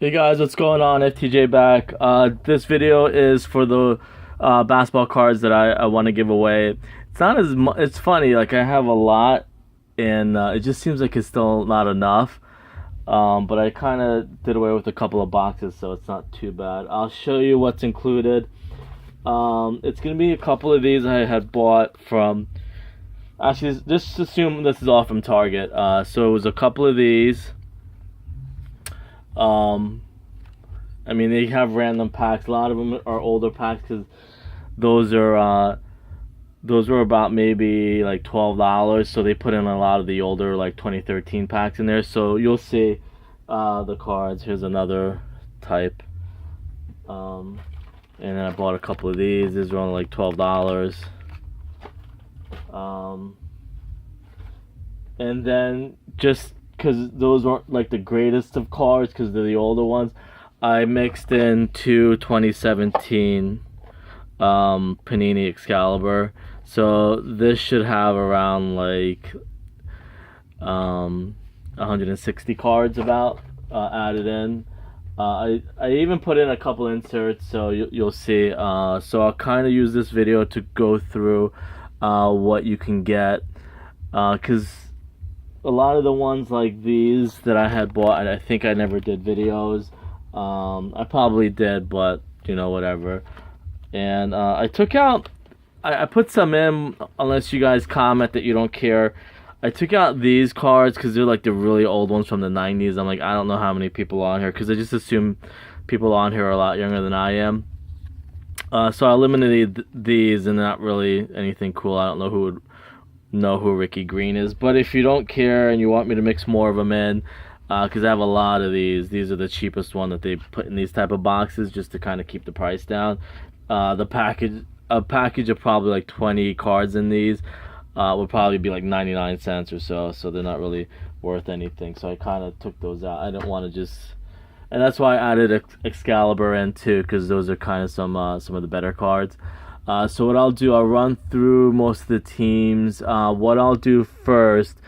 Hey guys, what's going on? FTJ back. This video is for the basketball cards that I want to give away. It's not as it's funny, like I have a lot, and it just seems like it's still not enough. But I kind of did away with a couple of boxes, so it's not too bad. I'll show you what's included. It's gonna be a couple of these I had bought from. Actually, just assume this is all from Target. So it was a couple of these. I mean, they have random packs. A lot of them are older packs because those were about maybe like $12. So they put in a lot of the older like 2013 packs in there. So you'll see the cards. Here's another type. And then I bought a couple of these. These are only like $12. And then just because those aren't like the greatest of cards because they're the older ones, I mixed in two 2017 Panini Excalibur. So this should have around like 160 cards about added in. I even put in a couple inserts, so you'll see. So I'll kind of use this video to go through what you can get, because a lot of the ones like these that I had bought, I think I never did videos. I probably did, but you know, whatever. And I took out, I put some in, unless you guys comment that you don't care. I took out these cards because they're like the really old ones from the 90s. I'm like, I don't know how many people on here, because I just assume people on here are a lot younger than I am. So I eliminated these, and not really anything cool. I don't know who would know who Ricky Green is, but if you don't care and you want me to mix more of them in, because I have a lot of these are the cheapest one that they put in these type of boxes just to kind of keep the price down. A package of probably like 20 cards in these would probably be like 99 cents or so they're not really worth anything. So I kind of took those out. I didn't want to just, and that's why I added Excalibur in too, because those are kind of some of the better cards. So what I'll do, I'll run through most of the teams. What I'll do first,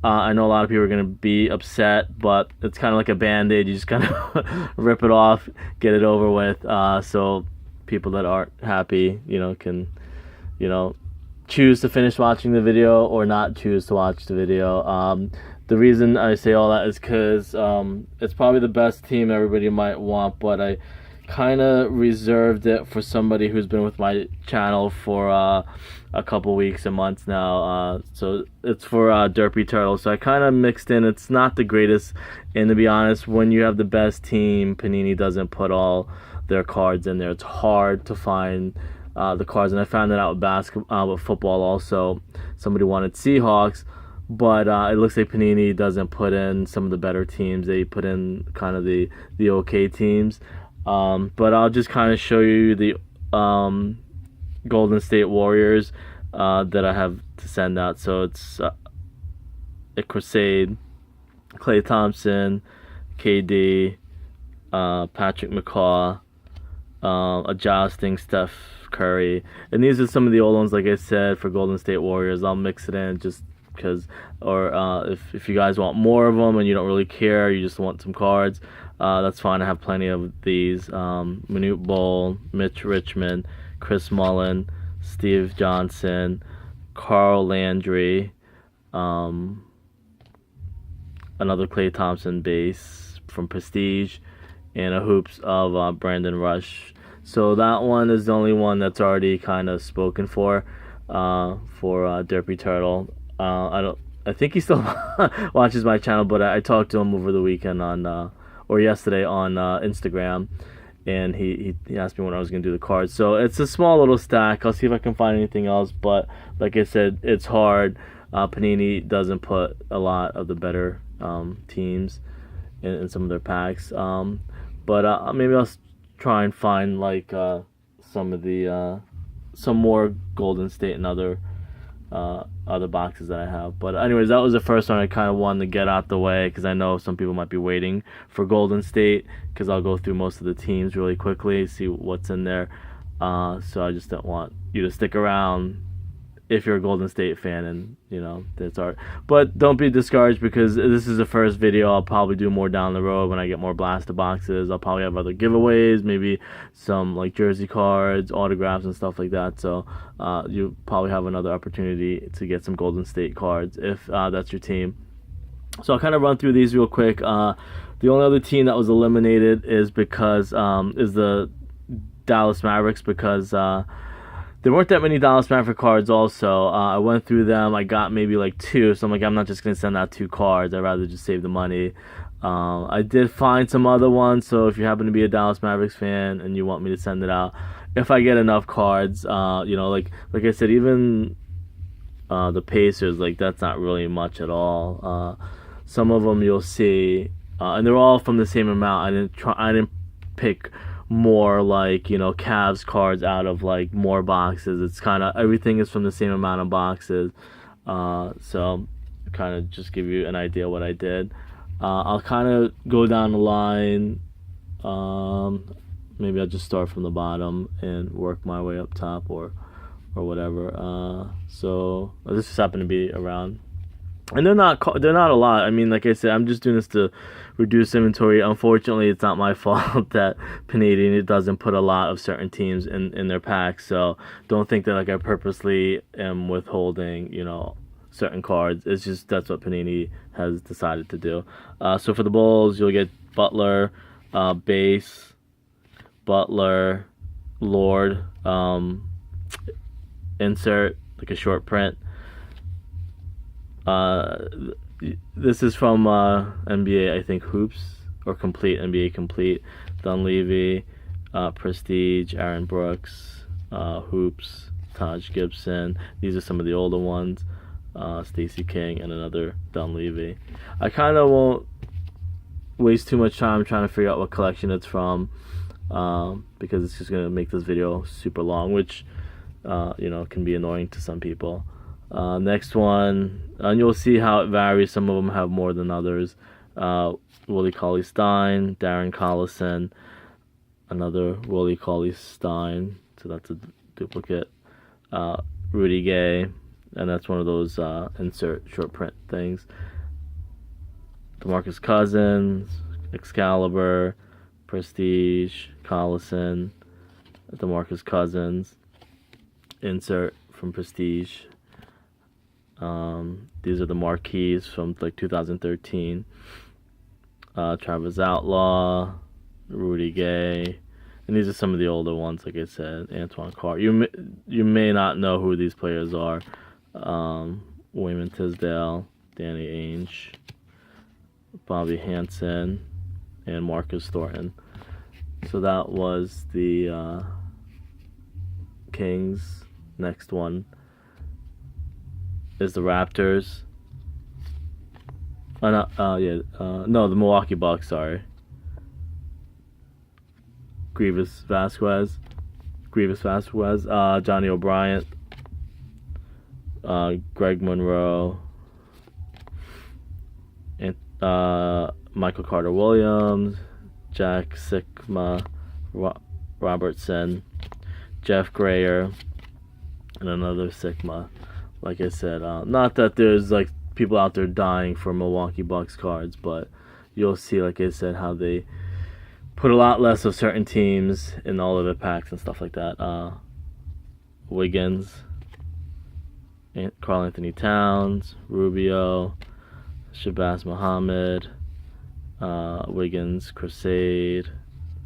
I know a lot of people are going to be upset, but it's kind of like a Band-Aid. You just kind of rip it off, get it over with. So people that aren't happy, can, choose to finish watching the video or not choose to watch the video. The reason I say all that is because it's probably the best team everybody might want, but I kind of reserved it for somebody who's been with my channel for a couple weeks and months now. So it's for Derpy Turtle. So I kind of mixed in. It's not the greatest, and to be honest, when you have the best team, Panini doesn't put all their cards in there. It's hard to find the cards, and I found that out with basketball, with football also. Somebody wanted Seahawks, but it looks like Panini doesn't put in some of the better teams. They put in kind of the okay teams. But I'll just kind of show you the Golden State Warriors that I have to send out. So it's a Crusade, Klay Thompson, KD, Patrick McCaw, adjusting Steph Curry, and these are some of the old ones. Like I said, for Golden State Warriors, I'll mix it in just because, or if you guys want more of them and you don't really care, you just want some cards, that's fine. I have plenty of these. Manute Bol, Mitch Richmond, Chris Mullin, Steve Johnson, Carl Landry, another Klay Thompson base from Prestige, and a hoops of Brandon Rush. So that one is the only one that's already kind of spoken for Derpy Turtle. I think he still watches my channel, but I talked to him over the weekend or yesterday on Instagram, and he asked me when I was going to do the cards. So it's a small little stack. I'll see if I can find anything else, but like I said, it's hard. Panini doesn't put a lot of the better teams in some of their packs. But maybe I'll try and find like some more Golden State and other boxes that I have. But anyways, that was the first one I kind of wanted to get out the way, because I know some people might be waiting for Golden State, because I'll go through most of the teams really quickly, see what's in there. So I just don't want you to stick around if you're a Golden State fan, and that's art. But don't be discouraged, because this is the first video. I'll probably do more down the road when I get more blaster boxes. I'll probably have other giveaways, maybe some like jersey cards, autographs, and stuff like that. So you probably have another opportunity to get some Golden State cards if that's your team. So I'll kind of run through these real quick. The only other team that was eliminated is the Dallas Mavericks, because there weren't that many Dallas Maverick cards also. I went through them. I got maybe like 2, so I'm like, I'm not just going to send out 2 cards. I'd rather just save the money. I did find some other ones, so if you happen to be a Dallas Mavericks fan and you want me to send it out, if I get enough cards, like I said, even the Pacers, like, that's not really much at all. Some of them you'll see, and they're all from the same amount. I didn't pick more like Cavs cards out of like more boxes. It's kind of everything is from the same amount of boxes, so kind of just give you an idea what I did. I'll kind of go down the line. Maybe I'll just start from the bottom and work my way up top, or whatever. So this just happened to be around, and they're not a lot. I mean, like I said, I'm just doing this to reduce inventory. Unfortunately, it's not my fault that Panini doesn't put a lot of certain teams in their packs. So don't think that like I purposely am withholding certain cards. It's just that's what Panini has decided to do. So for the Bulls, you'll get Butler, Base, Butler, Lord, insert like a short print. This is from NBA, I think, Hoops, or Complete, NBA Complete. Dunleavy, Prestige, Aaron Brooks, Hoops, Taj Gibson. These are some of the older ones. Stacey King, and another Dunleavy. I kind of won't waste too much time trying to figure out what collection it's from, because it's just going to make this video super long, which can be annoying to some people. Next one, and you'll see how it varies. Some of them have more than others. Willie Cauley-Stein, Darren Collison, another Willie Cauley-Stein, so that's a duplicate. Rudy Gay, and that's one of those insert short print things. DeMarcus Cousins, Excalibur, Prestige, Collison, DeMarcus Cousins, insert from Prestige. These are the marquees from like 2013. Travis Outlaw, Rudy Gay, and these are some of the older ones. Like I said, Antoine Carr. You may not know who these players are. Wayman Tisdale, Danny Ainge, Bobby Hansen, and Marcus Thornton. So that was the Kings. Next one is the Raptors. No, the Milwaukee Bucks, sorry. Grievous Vasquez, Johnny O'Bryant, Greg Monroe, and Michael Carter Williams, Jack Sikma Robertson, Jeff Grayer, and another Sigma. Like I said, not that there's like people out there dying for Milwaukee Bucks cards, but you'll see, like I said, how they put a lot less of certain teams in all of the packs and stuff like that. Wiggins, Karl Anthony Towns, Rubio, Shabazz Muhammad, Wiggins, Crusade,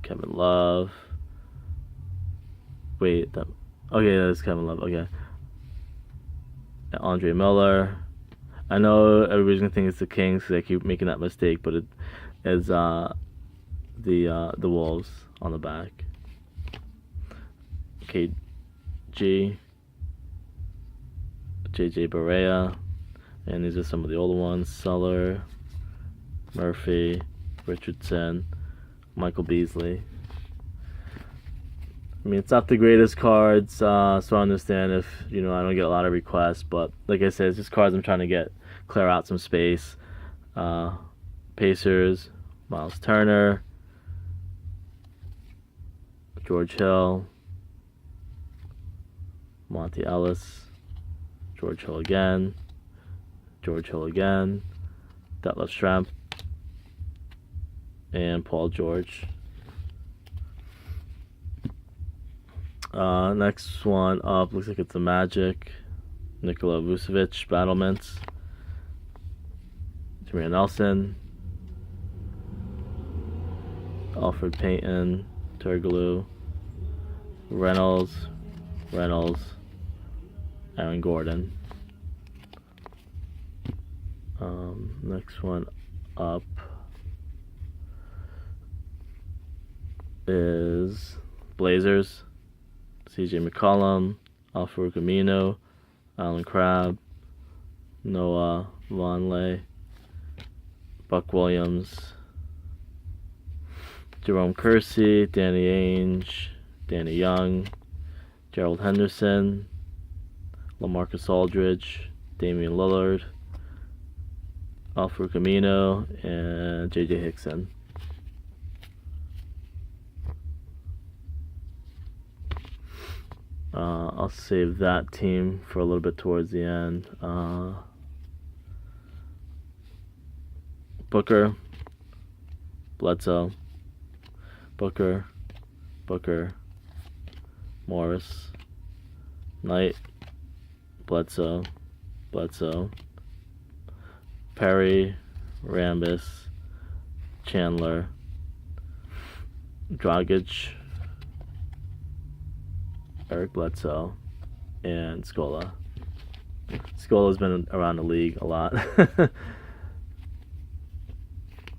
Kevin Love. That is Kevin Love. Okay. Andre Miller. I know everybody's gonna think it's the Kings because I keep making that mistake, but it is the Wolves on the back. KG, JJ Barea, and these are some of the older ones: Suller, Murphy, Richardson, Michael Beasley. I mean, it's not the greatest cards, so I understand if, I don't get a lot of requests, but like I said, it's just cards I'm trying to clear out some space. Pacers, Miles Turner, George Hill, Monty Ellis, George Hill again. George Hill again. Detlef Schrempf. And Paul George. Next one up looks like it's a Magic. Nikola Vucevic, Battlements. Jameer Nelson. Alfred Payton, Turkoglu. Reynolds. Aaron Gordon. Next one up is Blazers. CJ McCollum, Al-Farouq Aminu, Alan Crabb, Noah Vonleh, Buck Williams, Jerome Kersey, Danny Ainge, Danny Young, Gerald Henderson, LaMarcus Aldridge, Damian Lillard, Al-Farouq Aminu, and J.J. Hickson. I'll save that team for a little bit towards the end. Booker, Bledsoe, Booker, Morris, Knight, Bledsoe, Perry, Rambis, Chandler, Dragic, Eric Bledsoe, and Scola. Scola's been around the league a lot.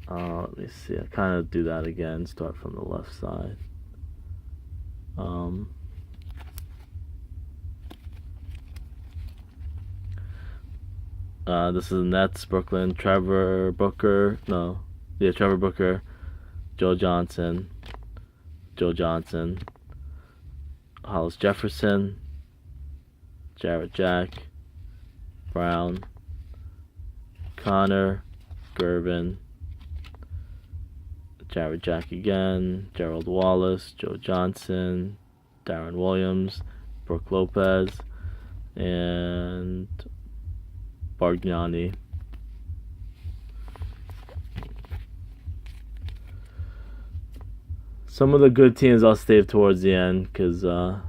Let me see. I kind of do that again. Start from the left side. This is Nets, Brooklyn. Trevor Booker. Joe Johnson. Hollis Jefferson, Jarrett Jack, Brown, Connor, Gervin, Jarrett Jack again, Gerald Wallace, Joe Johnson, Darren Williams, Brooke Lopez, and Bargnani. Some of the good teams I'll save towards the end because, I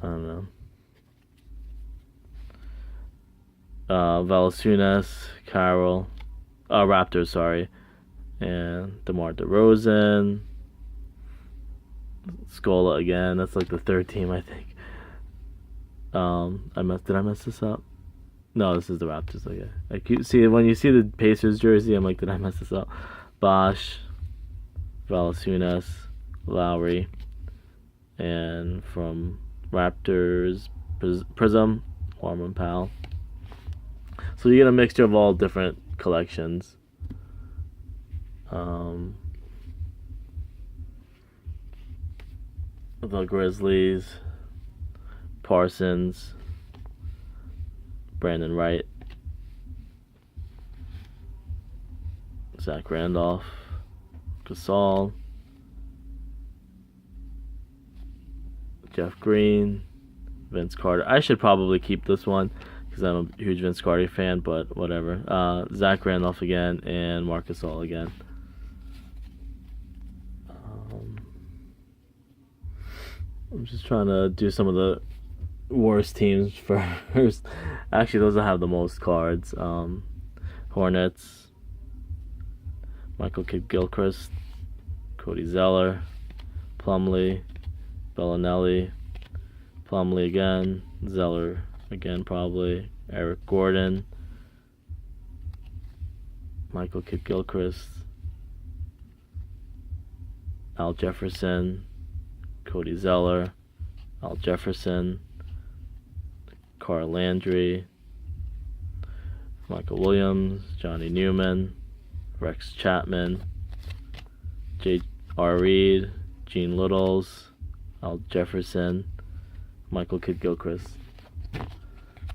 don't know. Valanciunas, Carroll, Raptors, sorry, and DeMar DeRozan, Scola again. That's like the third team, I think. Did I mess this up? No, this is the Raptors. Okay, I keep see when you see the Pacers jersey, I'm like, did I mess this up? Bosh, Valanciunas, Lowry, and from Raptors, Prism, Norman Powell. So you get a mixture of all different collections. The Grizzlies, Parsons, Brandon Wright, Zach Randolph, Gasol, Jeff Green, Vince Carter. I should probably keep this one because I'm a huge Vince Carter fan, but whatever. Zach Randolph again and Marc Gasol again. I'm just trying to do some of the worst teams first. Actually, those that have the most cards. Hornets, Michael Kidd-Gilchrist, Cody Zeller, Plumlee, Bellinelli, Plumlee again, Zeller again probably, Eric Gordon, Michael Kidd-Gilchrist, Al Jefferson, Cody Zeller, Al Jefferson, Carl Landry, Michael Williams, Johnny Newman, Rex Chapman, J.R. Reed, Gene Littles, Al Jefferson, Michael Kidd-Gilchrist.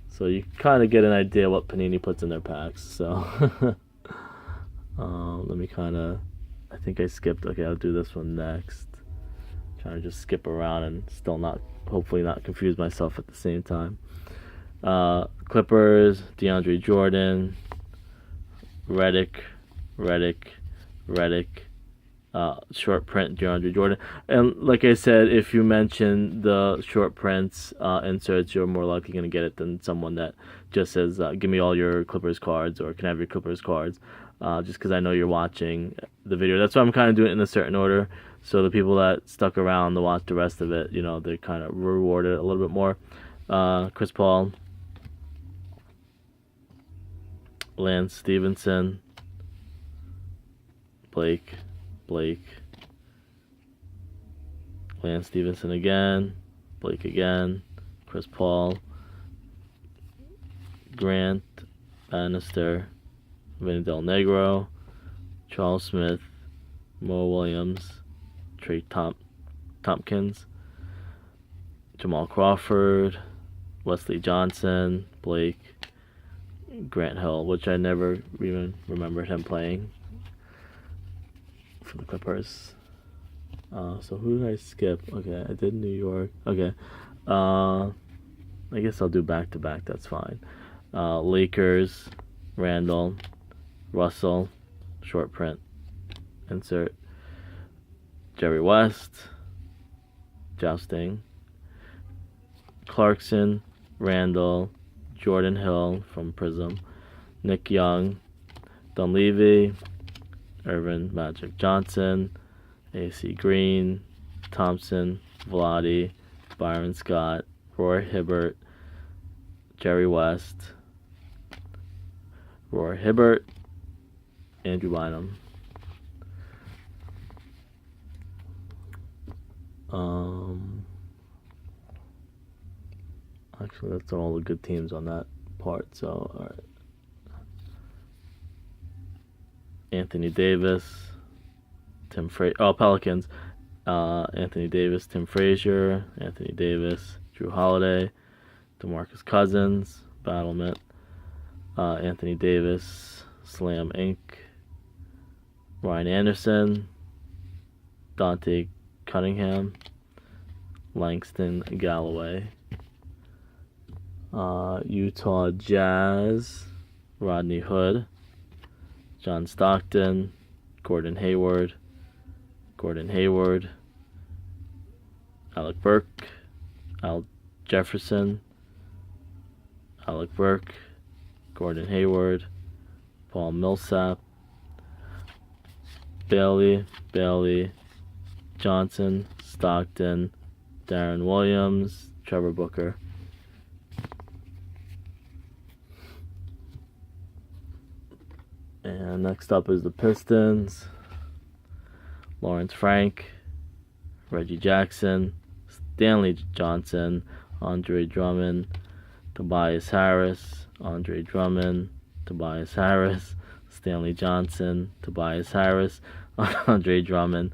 So you kind of get an idea what Panini puts in their packs. So let me I think I skipped. Okay, I'll do this one next. Trying to just skip around and still hopefully not confuse myself at the same time. Clippers, DeAndre Jordan, Redick, short print DeAndre Jordan. And like I said, if you mention the short prints inserts, you're more likely going to get it than someone that just says, give me all your Clippers cards, or can I have your Clippers cards, just because I know you're watching the video. That's why I'm kind of doing it in a certain order, so the people that stuck around to watch the rest of it, they're kind of rewarded a little bit more. Chris Paul, Lance Stevenson, Blake, Lance Stevenson again, Blake again, Chris Paul, Grant, Bannister, Vinny Del Negro, Charles Smith, Mo Williams, Trey Tompkins, Jamal Crawford, Wesley Johnson, Blake, Grant Hill, which I never even remembered him playing for the Clippers. So who did I skip? Okay, I did New York. Okay. I guess I'll do back-to-back. That's fine. Lakers, Randall, Russell, short print, insert. Jerry West, Jousting, Clarkson, Randall, Jordan Hill from Prism, Nick Young, Dunleavy, Irvin Magic Johnson, AC Green, Thompson, Vladi, Byron Scott, Roy Hibbert, Jerry West, Roy Hibbert, Andrew Bynum. Actually, that's all the good teams on that part. So, all right. Anthony Davis, Pelicans. Anthony Davis, Tim Frazier, Anthony Davis, Drew Holiday, DeMarcus Cousins, Battlement, Anthony Davis, Slam Inc., Ryan Anderson, Dante Cunningham, Langston Galloway, Utah Jazz, Rodney Hood, John Stockton, Gordon Hayward, Alec Burke, Al Jefferson, Alec Burke, Gordon Hayward, Paul Millsap, Bailey, Johnson, Stockton, Darren Williams, Trevor Booker. And next up is the Pistons. Lawrence Frank, Reggie Jackson, Stanley Johnson, Andre Drummond, Tobias Harris, Andre Drummond, Tobias Harris, Stanley Johnson, Tobias Harris, Andre Drummond,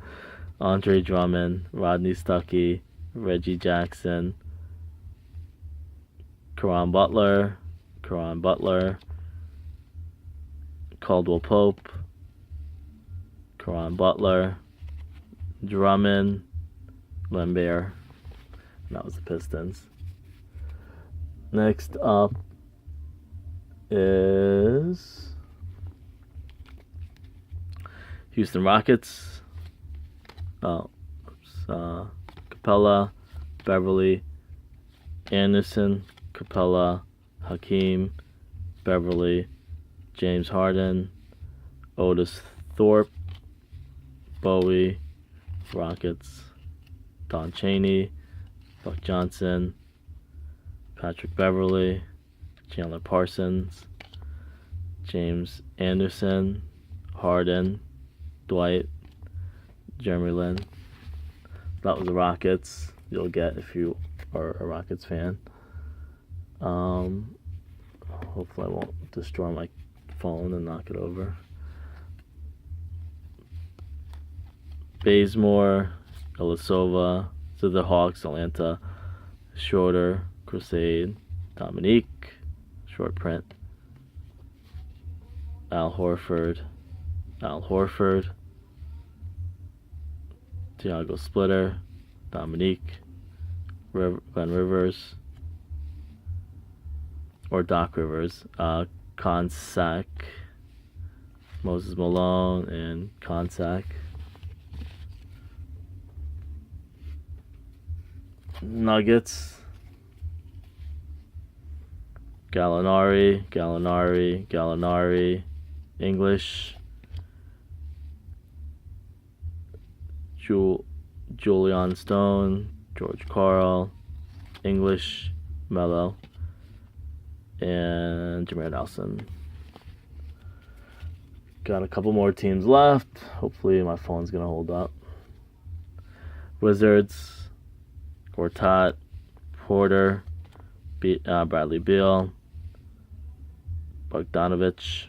Rodney Stuckey, Reggie Jackson, Caron Butler, Caldwell Pope, Caron Butler, Drummond, Lambert. And that was the Pistons. Next up is Houston Rockets. Capella, Beverly, Anderson, Capella, Hakeem, Beverly, James Harden, Otis Thorpe, Bowie, Rockets, Don Chaney, Buck Johnson, Patrick Beverly, Chandler Parsons, James Anderson, Harden, Dwight, Jeremy Lin. That was the Rockets. You'll get if you are a Rockets fan. Hopefully I won't destroy my phone and knock it over. Bazemore, Ilyasova, to the Hawks, Atlanta, Schroeder, Crusade, Dominique, short print, Al Horford, Tiago Splitter, Dominique, Glenn Rivers, or Doc Rivers. Konsak, Moses Malone, and Konsak. Nuggets. Gallinari, English. Julian Stone, George Karl, English, Melo, and Jameer Nelson. Got a couple more teams left. Hopefully my phone's gonna hold up. Wizards, Gortat, Porter, Bradley Beal, Bogdanovich,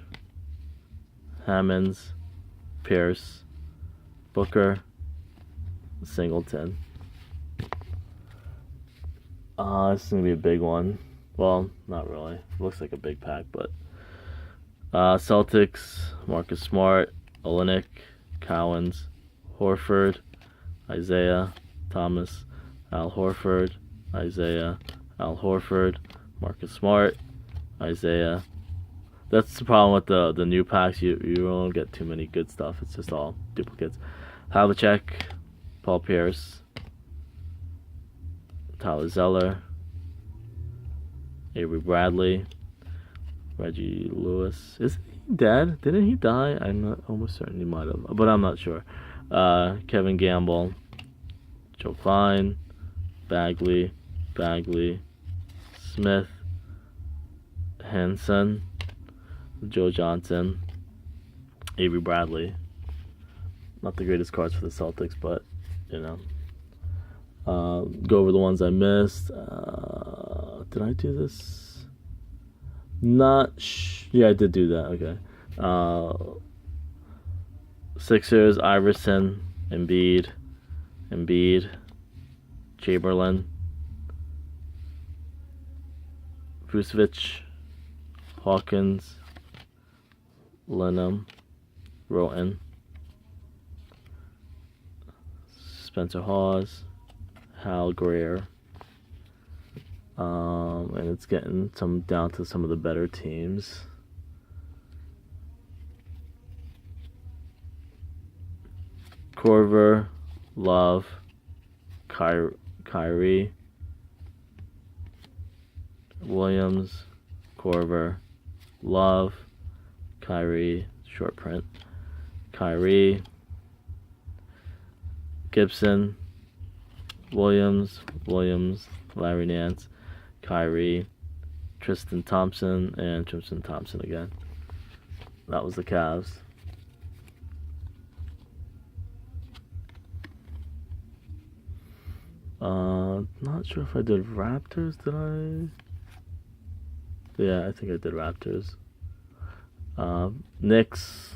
Hammonds, Pierce, Booker, Singleton. This is gonna be a big one. Well, not really. Looks like a big pack, but Celtics, Marcus Smart, Olenek, Cowens, Horford, Isaiah Thomas, Al Horford, Isaiah, Al Horford, Marcus Smart, Isaiah. That's the problem with the new packs. You don't get too many good stuff. It's just all duplicates. Havlicek, Paul Pierce, Tyler Zeller, Avery Bradley, Reggie Lewis. Is he dead? Didn't he die? I'm not almost certain he might have, but I'm not sure. Kevin Gamble, Joe Klein, Bagley, Smith, Henson, Joe Johnson, Avery Bradley. Not the greatest cards for the Celtics, but you know. Go over the ones I missed. Did I do this? Yeah, I did do that. Okay. Sixers, Iverson, Embiid, Chamberlain, Vucevic, Hawkins, Lenham, Roten, Spencer Hawes, Hal Greer. And it's getting down to some of the better teams. Korver, Love, Kyrie, Williams, Korver, Love, Kyrie, short print, Kyrie, Gibson, Williams, Larry Nance, Kyrie, Tristan Thompson, and Tristan Thompson again. That was the Cavs. Not sure if I did Raptors. Did I? Yeah, I think I did Raptors. Knicks,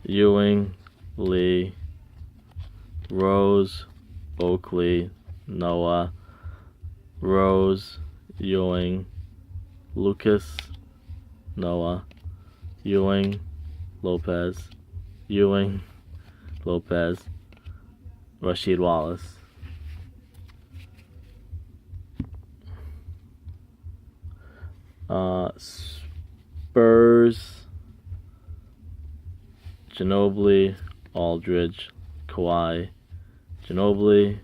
Ewing, Lee, Rose, Oakley, Noah, Rose, Ewing, Lucas, Noah, Ewing, Lopez, Rasheed Wallace. Spurs, Ginobili, Aldridge, Kawhi, Ginobili,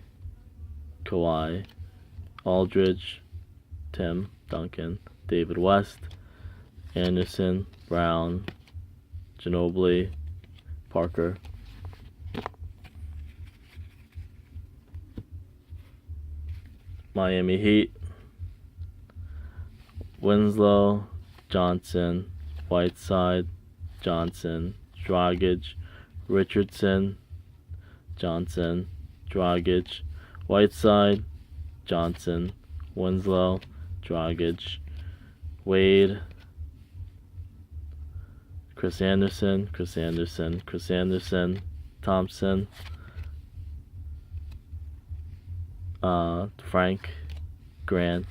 Kawhi, Aldridge, Tim Duncan, David West, Anderson, Brown, Ginobili, Parker. Miami Heat, Winslow, Johnson, Whiteside, Johnson, Dragic, Richardson, Johnson, Dragic, Whiteside, Johnson, Winslow, Dragic, Wade, Chris Anderson, Thompson, Frank, Grant,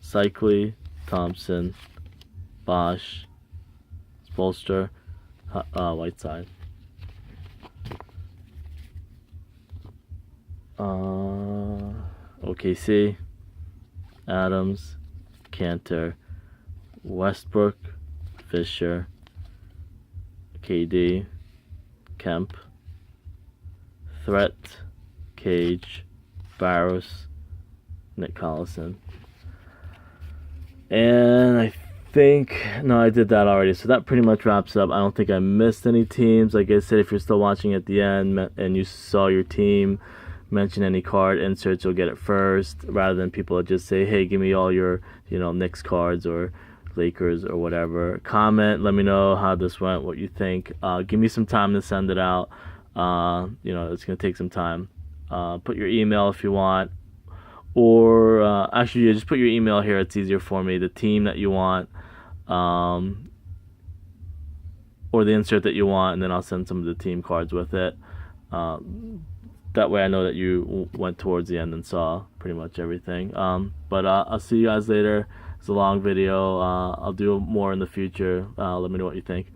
Cycli, Thompson, Bosch, Spolster, Whiteside. OKC, Adams, Cantor, Westbrook, Fisher, KD, Kemp, Threat, Cage, Barros, Nick Collison. And I think, no, I did that already. So that pretty much wraps up. I don't think I missed any teams. Like I said, if you're still watching at the end and you saw your team mention any card inserts, you'll get it first, rather than people that just say, hey, give me all your, Knicks cards or Lakers or whatever. Comment, let me know how this went, what you think. Give me some time to send it out. It's going to take some time. Put your email if you want. Or actually, just put your email here. It's easier for me. The team that you want, or the insert that you want, and then I'll send some of the team cards with it. That way I know that you went towards the end and saw pretty much everything. But I'll see you guys later. It's a long video. I'll do more in the future. Let me know what you think.